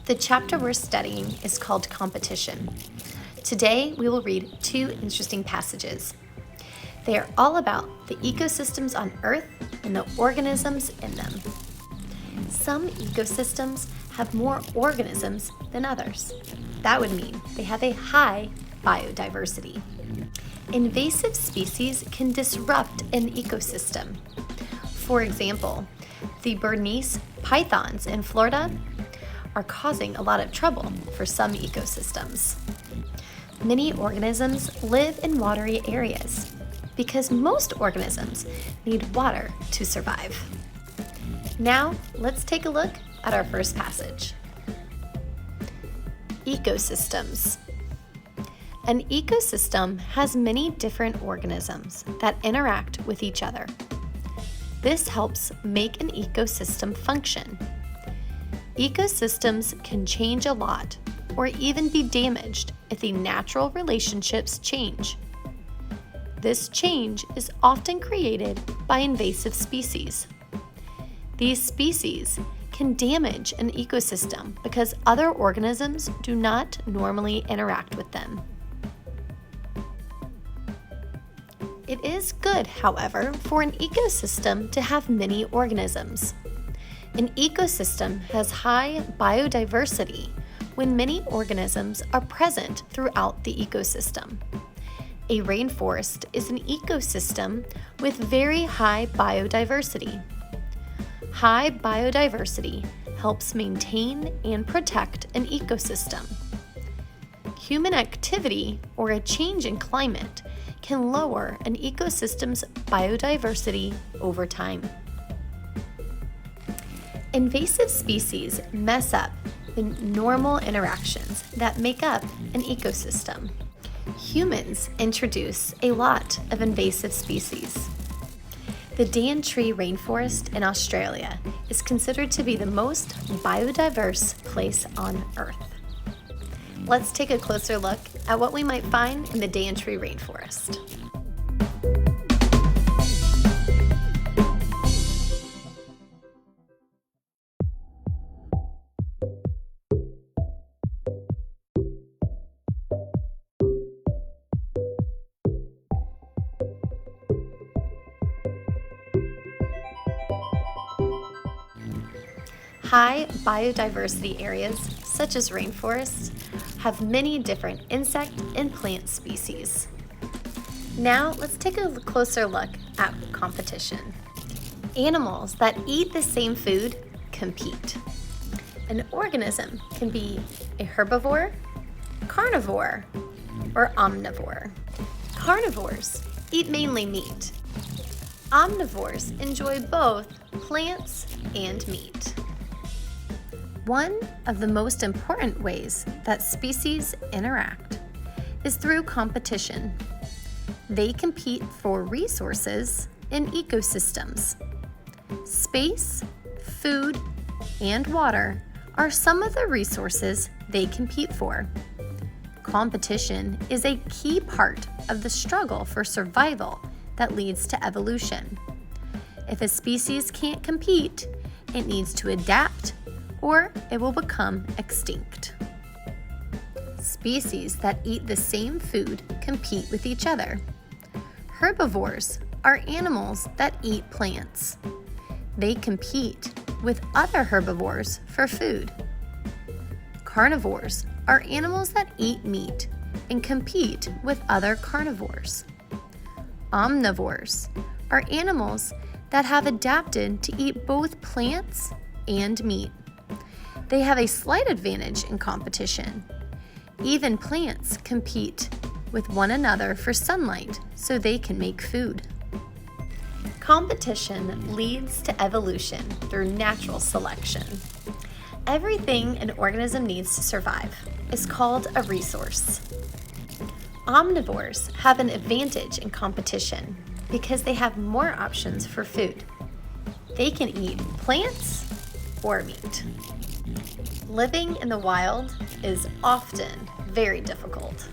The chapter we're studying is called Competition. Today, we will read two interesting passages. They are all about the ecosystems on Earth and the organisms in them. Some ecosystems have more organisms than others. That would mean they have a high biodiversity. Invasive species can disrupt an ecosystem. For example, the Bernese pythons in Florida are causing a lot of trouble for some ecosystems. Many organisms live in watery areas because most organisms need water to survive. Now, let's take a look at our first passage. Ecosystems. An ecosystem has many different organisms that interact with each other. This helps make an ecosystem function. Ecosystems can change a lot or even be damaged if the natural relationships change. This change is often created by invasive species. These species can damage an ecosystem because other organisms do not normally interact with them. It is good, however, for an ecosystem to have many organisms. An ecosystem has high biodiversity when many organisms are present throughout the ecosystem. A rainforest is an ecosystem with very high biodiversity. High biodiversity helps maintain and protect an ecosystem. Human activity or a change in climate can lower an ecosystem's biodiversity over time. Invasive species mess up the normal interactions that make up an ecosystem. Humans introduce a lot of invasive species. The Daintree rainforest in Australia is considered to be the most biodiverse place on Earth. Let's take a closer look at what we might find in the Daintree rainforest. High biodiversity areas, such as rainforests, have many different insect and plant species. Now, let's take a closer look at competition. Animals that eat the same food compete. An organism can be a herbivore, carnivore, or omnivore. Carnivores eat mainly meat. Omnivores enjoy both plants and meat. One of the most important ways that species interact is through competition. They compete for resources in ecosystems. Space, food, and water are some of the resources they compete for. Competition is a key part of the struggle for survival that leads to evolution. If a species can't compete, it needs to adapt or it will become extinct. Species that eat the same food compete with each other. Herbivores are animals that eat plants. They compete with other herbivores for food. Carnivores are animals that eat meat and compete with other carnivores. Omnivores are animals that have adapted to eat both plants and meat. They have a slight advantage in competition. Even plants compete with one another for sunlight so they can make food. Competition leads to evolution through natural selection. Everything an organism needs to survive is called a resource. Omnivores have an advantage in competition because they have more options for food. They can eat plants or meat. Living in the wild is often very difficult.